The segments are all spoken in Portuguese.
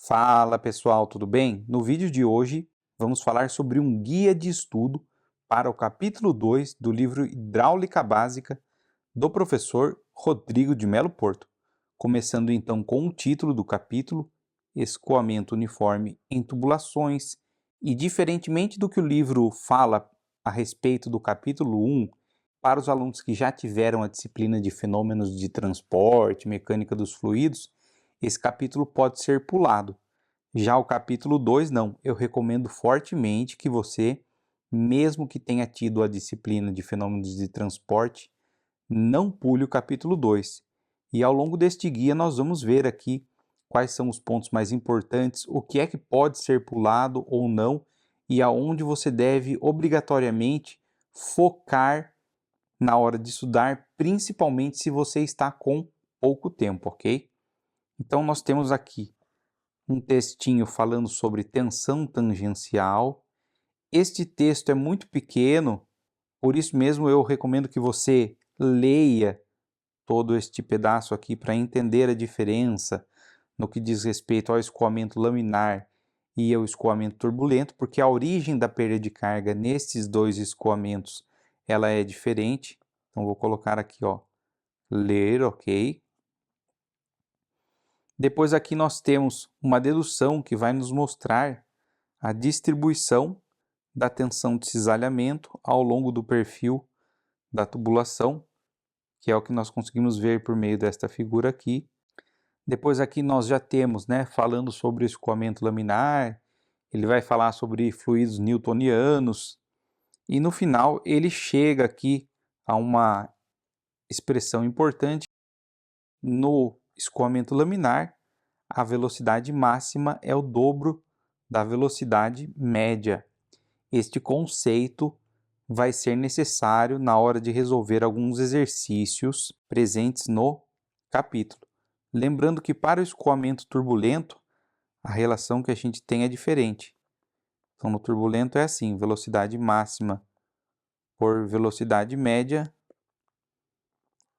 Fala pessoal, tudo bem? No vídeo de hoje vamos falar sobre um guia de estudo para o capítulo 2 do livro Hidráulica Básica do professor Rodrigo de Melo Porto. Começando então com o título do capítulo, Escoamento uniforme em tubulações, e diferentemente do que o livro fala a respeito do capítulo 1, para os alunos que já tiveram a disciplina de fenômenos de transporte, mecânica dos fluidos, esse capítulo pode ser pulado. Já o capítulo 2, não. Eu recomendo fortemente que você, mesmo que tenha tido a disciplina de fenômenos de transporte, não pule o capítulo 2. E ao longo deste guia nós vamos ver aqui quais são os pontos mais importantes, o que é que pode ser pulado ou não, e aonde você deve obrigatoriamente focar na hora de estudar, principalmente se você está com pouco tempo, ok? Então nós temos aqui um textinho falando sobre tensão tangencial. Este texto é muito pequeno, por isso mesmo eu recomendo que você leia todo este pedaço aqui para entender a diferença no que diz respeito ao escoamento laminar e ao escoamento turbulento, porque a origem da perda de carga nesses dois escoamentos ela é diferente. Então vou colocar aqui, ó, ler, ok? Depois aqui nós temos uma dedução que vai nos mostrar a distribuição da tensão de cisalhamento ao longo do perfil da tubulação, que é o que nós conseguimos ver por meio desta figura aqui. Depois aqui nós já temos, falando sobre o escoamento laminar, ele vai falar sobre fluidos newtonianos, e no final ele chega aqui a uma expressão importante. No escoamento laminar, a velocidade máxima é o dobro da velocidade média. Este conceito vai ser necessário na hora de resolver alguns exercícios presentes no capítulo. Lembrando que para o escoamento turbulento, a relação que a gente tem é diferente. Então, no turbulento é assim, velocidade máxima por velocidade média,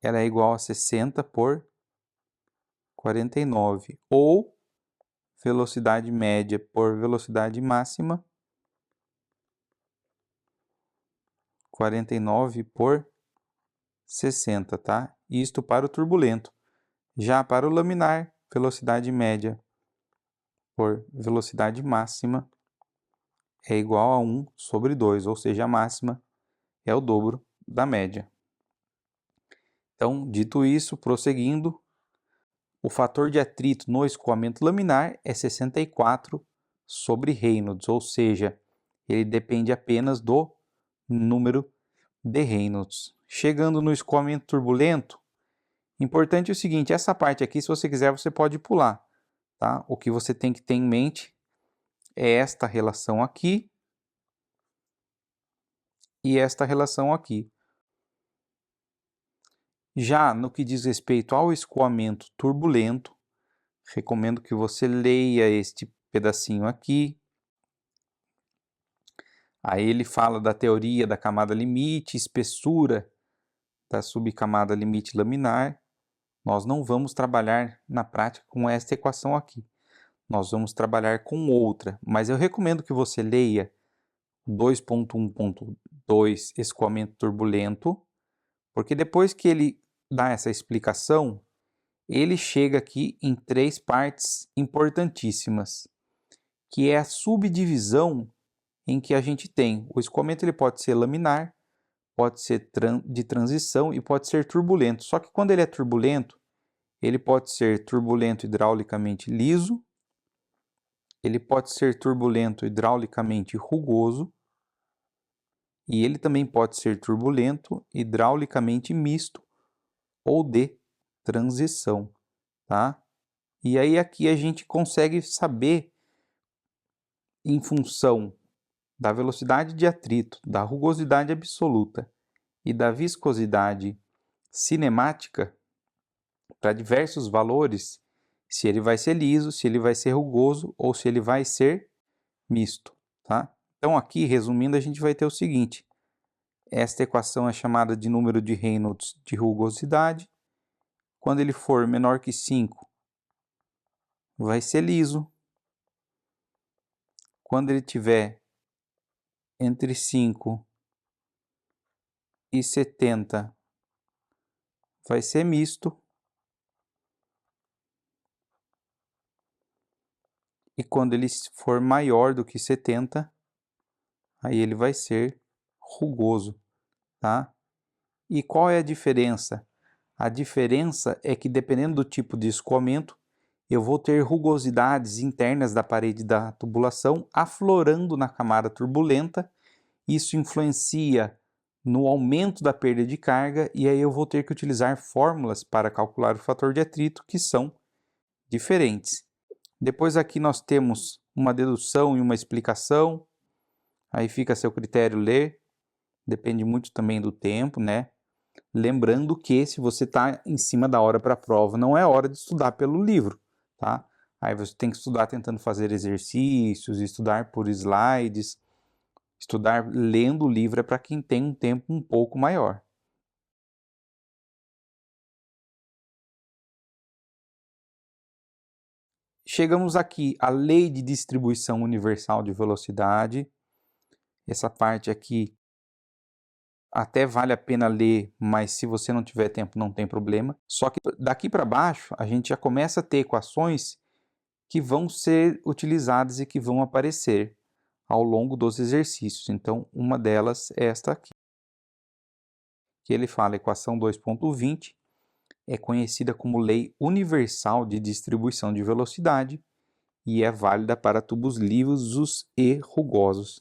ela é igual a 60 por 49. Ou velocidade média por velocidade máxima, 49 por 60, tá? Isto para o turbulento. Já para o laminar, velocidade média por velocidade máxima é igual a 1 sobre 2, ou seja, a máxima é o dobro da média. Então, dito isso, prosseguindo, o fator de atrito no escoamento laminar é 64 sobre Reynolds, ou seja, ele depende apenas do número de Reynolds. Chegando no escoamento turbulento, importante é o seguinte, essa parte aqui, se você quiser, você pode pular, tá? O que você tem que ter em mente é esta relação aqui e esta relação aqui. Já no que diz respeito ao escoamento turbulento, recomendo que você leia este pedacinho aqui. Aí ele fala da teoria da camada limite, espessura da subcamada limite laminar. Nós não vamos trabalhar na prática com esta equação aqui. Nós vamos trabalhar com outra, mas eu recomendo que você leia 2.1.2 escoamento turbulento, porque depois que ele dá essa explicação, ele chega aqui em três partes importantíssimas, que é a subdivisão em que a gente tem. O escoamento ele pode ser laminar, pode ser de transição e pode ser turbulento. Só que quando ele é turbulento, ele pode ser turbulento hidraulicamente liso, ele pode ser turbulento hidraulicamente rugoso, e ele também pode ser turbulento hidraulicamente misto ou de transição, tá? E aí aqui a gente consegue saber, em função da velocidade de atrito, da rugosidade absoluta e da viscosidade cinemática, para diversos valores, se ele vai ser liso, se ele vai ser rugoso ou se ele vai ser misto, tá? Então aqui, resumindo, a gente vai ter o seguinte, esta equação é chamada de número de Reynolds de rugosidade. Quando ele for menor que 5, vai ser liso. Quando ele tiver entre 5 e 70, vai ser misto. E quando ele for maior do que 70, aí ele vai ser rugoso, tá? E qual é a diferença? A diferença é que, dependendo do tipo de escoamento, eu vou ter rugosidades internas da parede da tubulação aflorando na camada turbulenta. Isso influencia no aumento da perda de carga e aí eu vou ter que utilizar fórmulas para calcular o fator de atrito que são diferentes. Depois aqui nós temos uma dedução e uma explicação. Aí fica a seu critério ler. Depende muito também do tempo, né? Lembrando que se você está em cima da hora para a prova, não é hora de estudar pelo livro, tá? Aí você tem que estudar tentando fazer exercícios, estudar por slides. Estudar lendo o livro é para quem tem um tempo um pouco maior. Chegamos aqui à lei de distribuição universal de velocidade. Essa parte aqui até vale a pena ler, mas se você não tiver tempo não tem problema. Só que daqui para baixo a gente já começa a ter equações que vão ser utilizadas e que vão aparecer ao longo dos exercícios. Então, uma delas é esta aqui, que ele fala, a equação 2.20 é conhecida como Lei Universal de Distribuição de Velocidade e é válida para tubos lisos e rugosos.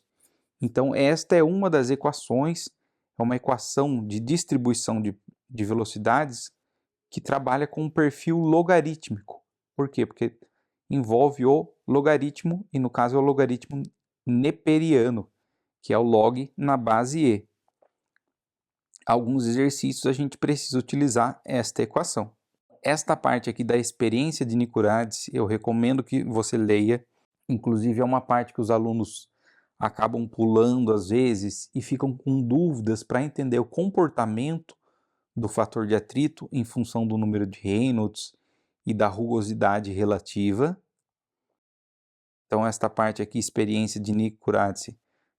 Então, esta é uma das equações, é uma equação de distribuição de velocidades que trabalha com um perfil logarítmico. Por quê? Porque envolve o logaritmo, e no caso é o logaritmo neperiano, que é o log na base e. Alguns exercícios a gente precisa utilizar esta equação. Esta parte aqui da experiência de Nicuráides, eu recomendo que você leia. Inclusive é uma parte que os alunos acabam pulando às vezes e ficam com dúvidas para entender o comportamento do fator de atrito em função do número de Reynolds e da rugosidade relativa. Então esta parte aqui, experiência de Nicuráides,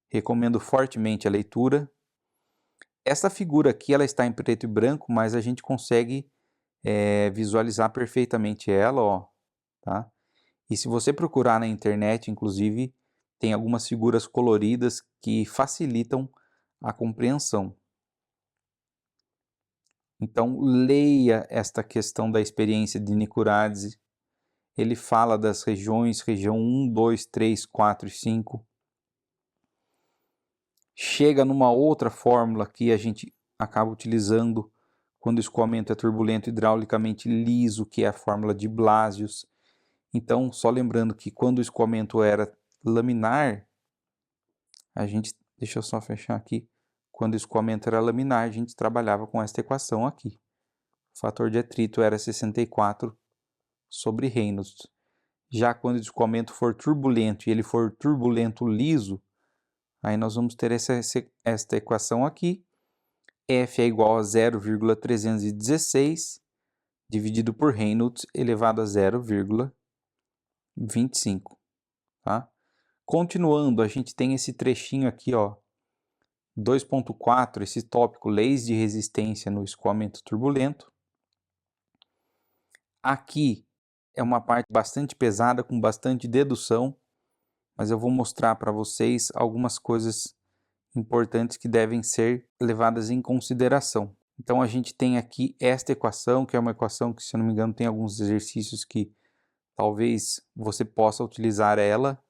recomendo fortemente a leitura. Essa figura aqui ela está em preto e branco, mas a gente consegue visualizar perfeitamente ela, ó, tá? E se você procurar na internet, inclusive, tem algumas figuras coloridas que facilitam a compreensão. Então, leia esta questão da experiência de Nicuráides. Ele fala das regiões, região 1, 2, 3, 4 e 5. Chega numa outra fórmula que a gente acaba utilizando quando o escoamento é turbulento hidraulicamente liso, que é a fórmula de Blasius. Então, só lembrando que quando o escoamento era laminar, deixa eu só fechar aqui, quando o escoamento era laminar, a gente trabalhava com esta equação aqui. O fator de atrito era 64 sobre Reynolds. Já quando o escoamento for turbulento e ele for turbulento liso, aí nós vamos ter esta equação aqui. F é igual a 0,316 dividido por Reynolds elevado a 0,25, tá? Continuando, a gente tem esse trechinho aqui, ó, 2.4, esse tópico, leis de resistência no escoamento turbulento. Aqui é uma parte bastante pesada, com bastante dedução, mas eu vou mostrar para vocês algumas coisas importantes que devem ser levadas em consideração. Então a gente tem aqui esta equação, que é uma equação que, se eu não me engano, tem alguns exercícios que talvez você possa utilizar ela.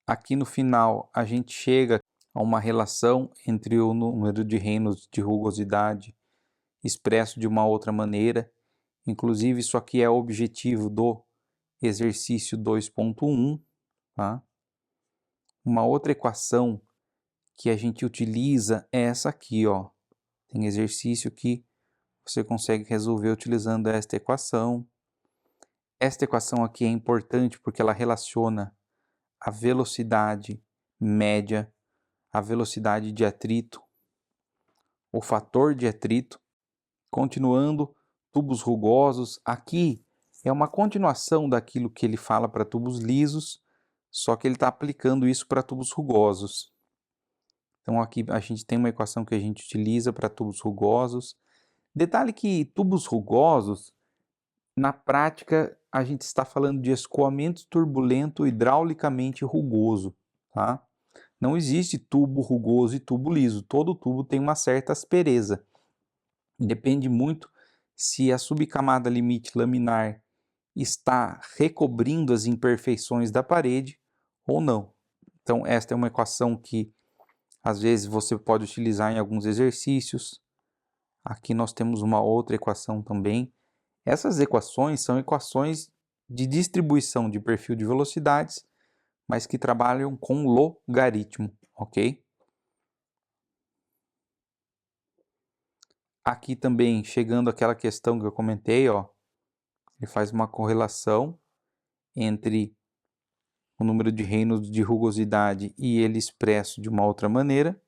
Aqui no final a gente chega a uma relação entre o número de Reynolds de rugosidade expresso de uma outra maneira. Inclusive isso aqui é o objetivo do exercício 2.1, tá? Uma outra equação que a gente utiliza é essa aqui, ó. Tem exercício que você consegue resolver utilizando esta equação. Esta equação aqui é importante porque ela relaciona a velocidade média, a velocidade de atrito, o fator de atrito. Continuando, tubos rugosos. Aqui é uma continuação daquilo que ele fala para tubos lisos, só que ele está aplicando isso para tubos rugosos. Então aqui a gente tem uma equação que a gente utiliza para tubos rugosos. Detalhe que tubos rugosos, na prática, a gente está falando de escoamento turbulento hidraulicamente rugoso, tá? Não existe tubo rugoso e tubo liso. Todo tubo tem uma certa aspereza. Depende muito se a subcamada limite laminar está recobrindo as imperfeições da parede ou não. Então, esta é uma equação que às vezes você pode utilizar em alguns exercícios. Aqui nós temos uma outra equação também. Essas equações são equações de distribuição de perfil de velocidades, mas que trabalham com logaritmo, ok? Aqui também, chegando àquela questão que eu comentei, ó, ele faz uma correlação entre o número de Reynolds de rugosidade e ele expresso de uma outra maneira.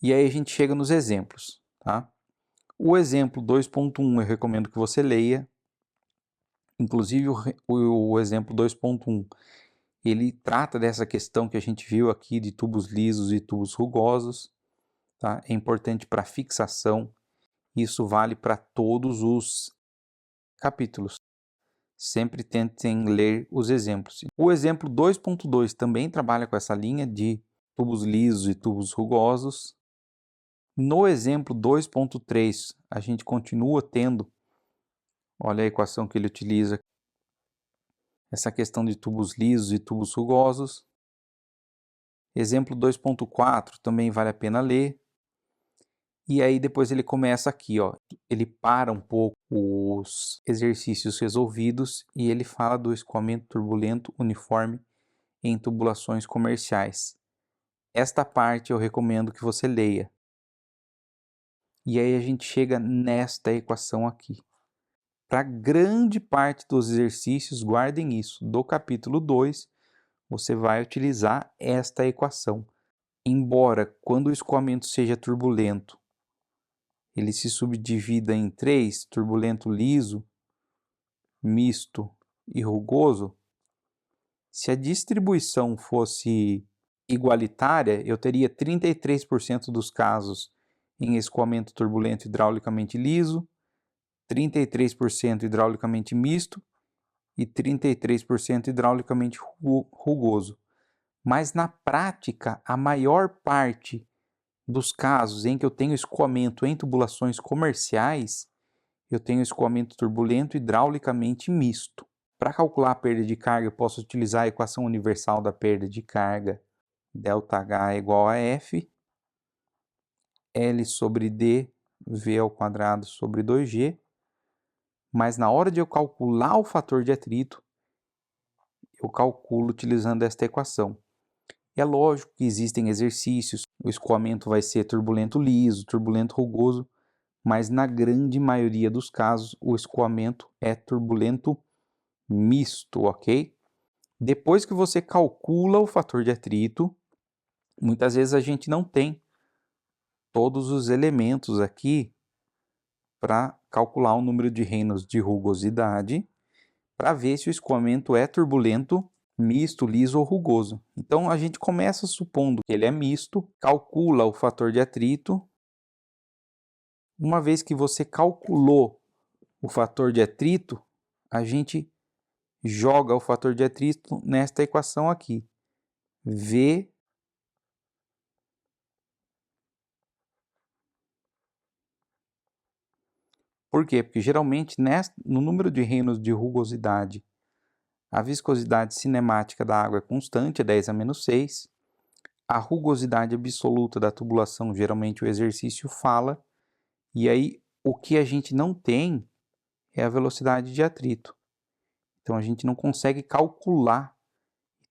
E aí a gente chega nos exemplos, tá? O exemplo 2.1 eu recomendo que você leia. Inclusive o exemplo 2.1, ele trata dessa questão que a gente viu aqui de tubos lisos e tubos rugosos, tá? É importante para fixação. Isso vale para todos os capítulos. Sempre tentem ler os exemplos. O exemplo 2.2 também trabalha com essa linha de tubos lisos e tubos rugosos. No exemplo 2.3, a gente continua tendo, olha a equação que ele utiliza, essa questão de tubos lisos e tubos rugosos. Exemplo 2.4 também vale a pena ler. E aí depois ele começa aqui, ó, ele para um pouco os exercícios resolvidos e ele fala do escoamento turbulento uniforme em tubulações comerciais. Esta parte eu recomendo que você leia. E aí a gente chega nesta equação aqui. Para grande parte dos exercícios, guardem isso, do capítulo 2, você vai utilizar esta equação. Embora quando o escoamento seja turbulento, ele se subdivida em 3, turbulento liso, misto e rugoso, se a distribuição fosse igualitária, eu teria 33% dos casos em escoamento turbulento hidraulicamente liso, 33% hidraulicamente misto e 33% hidraulicamente rugoso. Mas na prática, a maior parte dos casos em que eu tenho escoamento em tubulações comerciais, eu tenho escoamento turbulento hidraulicamente misto. Para calcular a perda de carga, eu posso utilizar a equação universal da perda de carga, ΔH é igual a F, L sobre D, V ao quadrado sobre 2G, mas na hora de eu calcular o fator de atrito, eu calculo utilizando esta equação. É lógico que existem exercícios, o escoamento vai ser turbulento liso, turbulento rugoso, mas na grande maioria dos casos o escoamento é turbulento misto, ok? Depois que você calcula o fator de atrito, muitas vezes a gente não tem todos os elementos aqui para calcular o número de Reynolds de rugosidade, para ver se o escoamento é turbulento, misto, liso ou rugoso. Então a gente começa supondo que ele é misto, calcula o fator de atrito. Uma vez que você calculou o fator de atrito, a gente joga o fator de atrito nesta equação aqui. V Por quê? Porque geralmente no número de Reynolds de rugosidade, a viscosidade cinemática da água é constante, é 10 a menos 6. A rugosidade absoluta da tubulação, geralmente o exercício fala. E aí, o que a gente não tem é a velocidade de atrito. Então, a gente não consegue calcular,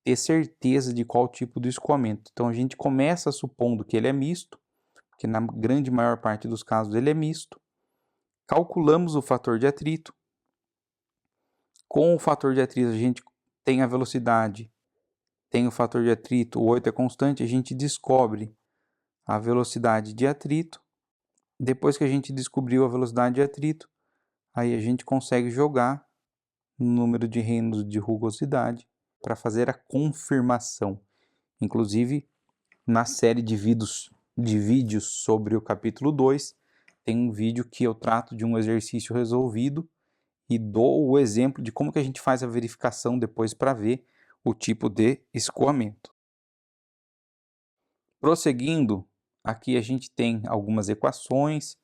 ter certeza de qual tipo de escoamento. Então, a gente começa supondo que ele é misto, porque na grande maior parte dos casos ele é misto. Calculamos o fator de atrito. Com o fator de atrito, a gente tem a velocidade, tem o fator de atrito, o 8 é constante, a gente descobre a velocidade de atrito. Depois que a gente descobriu a velocidade de atrito, Aí a gente consegue jogar no número de reinos de rugosidade para fazer a confirmação. Inclusive, na série de vídeos sobre o capítulo 2, tem um vídeo que eu trato de um exercício resolvido e dou o exemplo de como que a gente faz a verificação depois para ver o tipo de escoamento. Prosseguindo, aqui a gente tem algumas equações.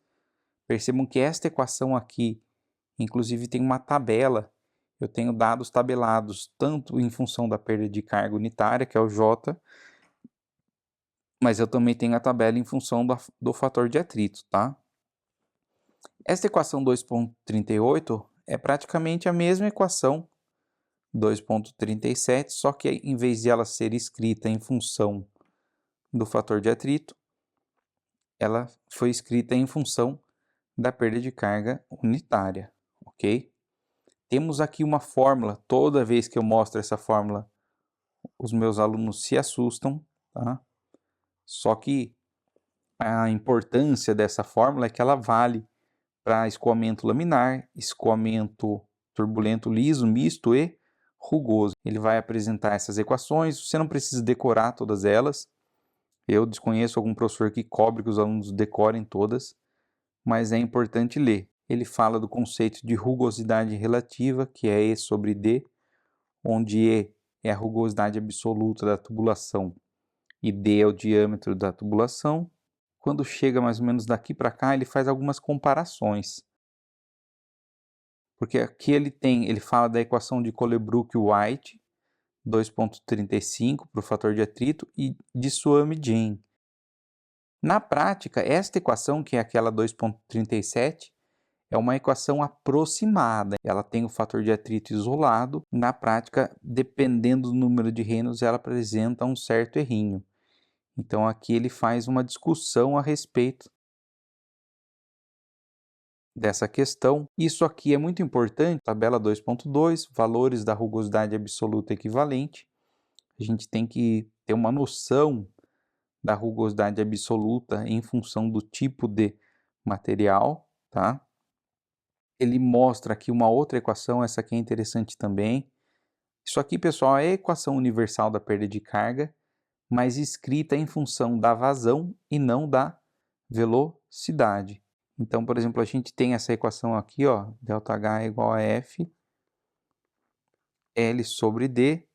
Percebam que esta equação aqui, inclusive, tem uma tabela. Eu tenho dados tabelados tanto em função da perda de carga unitária, que é o J, mas eu também tenho a tabela em função do fator de atrito, tá? Esta equação 2.38 é praticamente a mesma equação 2.37, só que em vez de ela ser escrita em função do fator de atrito, ela foi escrita em função da perda de carga unitária, ok? Temos aqui uma fórmula, toda vez que eu mostro essa fórmula, os meus alunos se assustam, tá? Só que a importância dessa fórmula é que ela vale para escoamento laminar, escoamento turbulento liso, misto e rugoso. Ele vai apresentar essas equações, você não precisa decorar todas elas. Eu desconheço algum professor que cobre que os alunos decorem todas, mas é importante ler. Ele fala do conceito de rugosidade relativa, que é E sobre D, onde E é a rugosidade absoluta da tubulação e D é o diâmetro da tubulação. Quando chega mais ou menos daqui para cá, ele faz algumas comparações. Porque aqui ele fala da equação de Colebrook-White, 2.35 para o fator de atrito, e de Swamy-Jain. Na prática, esta equação, que é aquela 2.37, é uma equação aproximada. Ela tem o fator de atrito isolado. Na prática, dependendo do número de reinos, ela apresenta um certo errinho. Então, aqui ele faz uma discussão a respeito dessa questão. Isso aqui é muito importante, tabela 2.2, valores da rugosidade absoluta equivalente. A gente tem que ter uma noção da rugosidade absoluta em função do tipo de material, tá? Ele mostra aqui uma outra equação, essa aqui é interessante também. Isso aqui, pessoal, é a equação universal da perda de carga, mas escrita em função da vazão e não da velocidade. Então, por exemplo, a gente tem essa equação aqui, ó, ΔH é igual a F, L sobre D,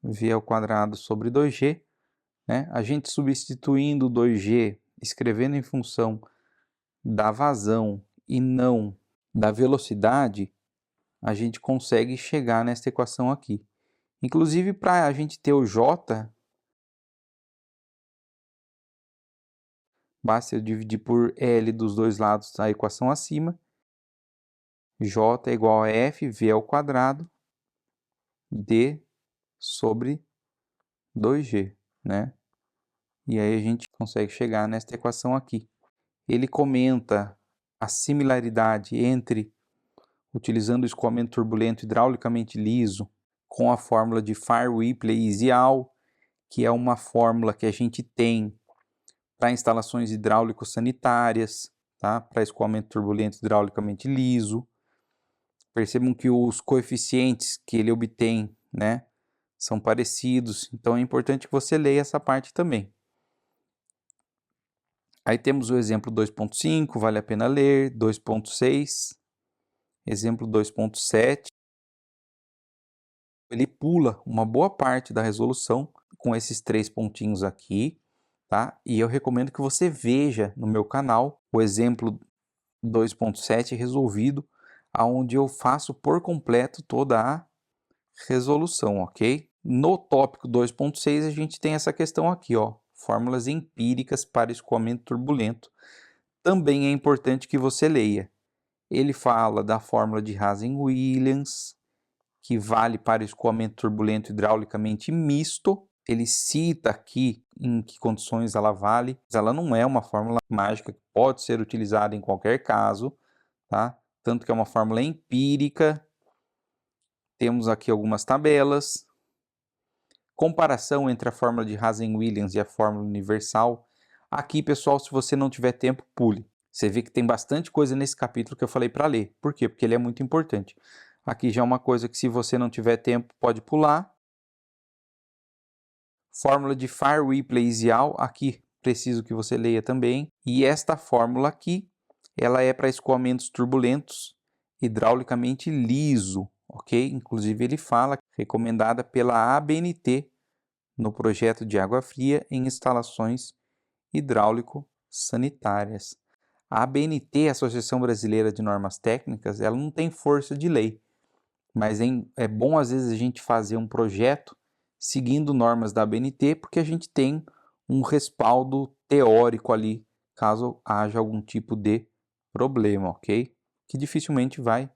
V ao quadrado sobre 2G, né? A gente substituindo 2G, escrevendo em função da vazão e não da velocidade, a gente consegue chegar nessa equação aqui. Inclusive, para a gente ter o J, basta eu dividir por L dos dois lados da equação acima. J é igual a F, V ao quadrado, D sobre 2G, né? E aí a gente consegue chegar nesta equação aqui. Ele comenta a similaridade entre, utilizando o escoamento turbulento hidraulicamente liso, com a fórmula de Farr-Whipple-Isial, que é uma fórmula que a gente tem para instalações hidráulico-sanitárias, tá? Para escoamento turbulento hidraulicamente liso. Percebam que os coeficientes que ele obtém, né, são parecidos, então é importante que você leia essa parte também. Aí temos o exemplo 2.5, vale a pena ler, 2.6, exemplo 2.7. Ele pula uma boa parte da resolução com esses 3 pontinhos aqui, tá? E eu recomendo que você veja no meu canal o exemplo 2.7 resolvido, aonde eu faço por completo toda a resolução, ok? No tópico 2.6 a gente tem essa questão aqui, ó, fórmulas empíricas para escoamento turbulento. Também é importante que você leia. Ele fala da fórmula de Hazen-Williams, que vale para escoamento turbulento hidraulicamente misto. Ele cita aqui em que condições ela vale. Ela não é uma fórmula mágica que pode ser utilizada em qualquer caso, tá? Tanto que é uma fórmula empírica. Temos aqui algumas tabelas. Comparação entre a fórmula de Hazen-Williams e a fórmula universal. Aqui, pessoal, se você não tiver tempo, pule. Você vê que tem bastante coisa nesse capítulo que eu falei para ler. Por quê? Porque ele é muito importante. Aqui já é uma coisa que, se você não tiver tempo, pode pular. Fórmula de Fire Replay Isial, aqui preciso que você leia também. E esta fórmula aqui, ela é para escoamentos turbulentos, hidraulicamente liso, ok? Inclusive ele fala, recomendada pela ABNT no projeto de água fria em instalações hidráulico-sanitárias. A ABNT, Associação Brasileira de Normas Técnicas, ela não tem força de lei, mas é bom às vezes a gente fazer um projeto seguindo normas da ABNT, porque a gente tem um respaldo teórico ali, caso haja algum tipo de problema, ok? Que dificilmente vai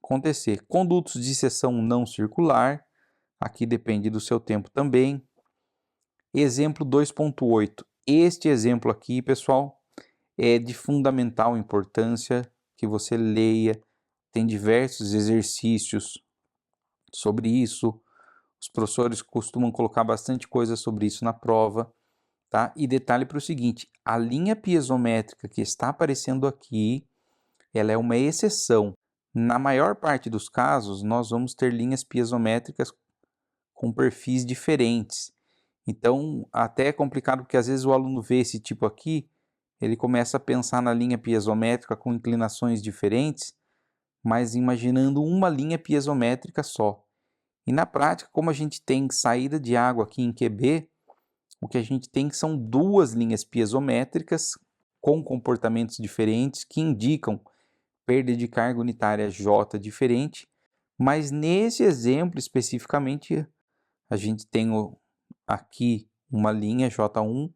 acontecer. Condutos de seção não circular, aqui depende do seu tempo também. Exemplo 2.8. Este exemplo aqui, pessoal, é de fundamental importância que você leia. Tem diversos exercícios sobre isso. Os professores costumam colocar bastante coisa sobre isso na prova, tá? E detalhe para o seguinte, a linha piezométrica que está aparecendo aqui, ela é uma exceção. Na maior parte dos casos, nós vamos ter linhas piezométricas com perfis diferentes. Então, até é complicado, porque às vezes o aluno vê esse tipo aqui, ele começa a pensar na linha piezométrica com inclinações diferentes, mas imaginando uma linha piezométrica só. E na prática, como a gente tem saída de água aqui em QB, o que a gente tem são duas linhas piezométricas com comportamentos diferentes que indicam perda de carga unitária J diferente, mas nesse exemplo especificamente a gente tem aqui uma linha J1,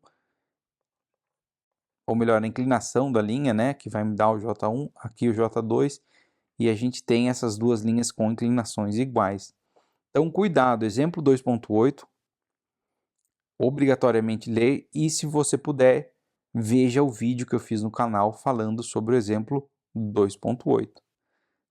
ou melhor, a inclinação da linha, né, que vai me dar o J1, aqui o J2, e a gente tem essas duas linhas com inclinações iguais. Então, cuidado, exemplo 2.8, obrigatoriamente ler, e se você puder, veja o vídeo que eu fiz no canal falando sobre o exemplo 2.8.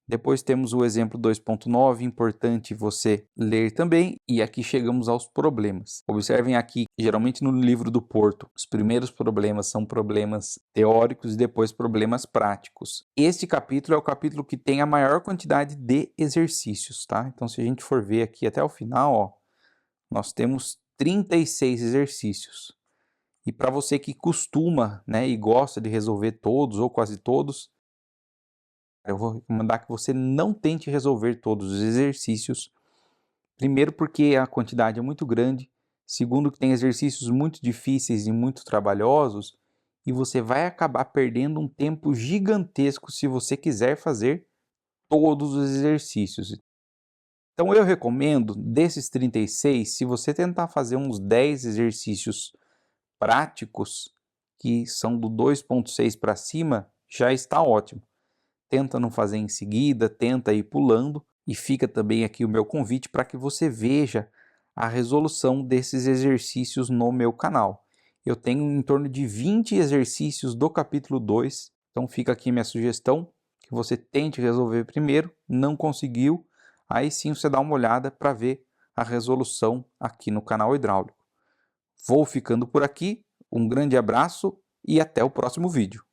Depois temos o exemplo 2.9, importante você ler também, e aqui chegamos aos problemas. Observem aqui, geralmente no livro do Porto, os primeiros problemas são problemas teóricos e depois problemas práticos. Este capítulo é o capítulo que tem a maior quantidade de exercícios, tá? Então, se a gente for ver aqui até o final, ó, nós temos 36 exercícios. E para você que costuma, né, e gosta de resolver todos ou quase todos, eu vou recomendar que você não tente resolver todos os exercícios. Primeiro, porque a quantidade é muito grande. Segundo, que tem exercícios muito difíceis e muito trabalhosos. E você vai acabar perdendo um tempo gigantesco se você quiser fazer todos os exercícios. Então eu recomendo, desses 36, se você tentar fazer uns 10 exercícios práticos, que são do 2.6 para cima, já está ótimo. Tenta não fazer em seguida, tenta ir pulando, e fica também aqui o meu convite para que você veja a resolução desses exercícios no meu canal. Eu tenho em torno de 20 exercícios do capítulo 2, então fica aqui minha sugestão, que você tente resolver primeiro, não conseguiu, aí sim você dá uma olhada para ver a resolução aqui no canal hidráulico. Vou ficando por aqui, um grande abraço e até o próximo vídeo.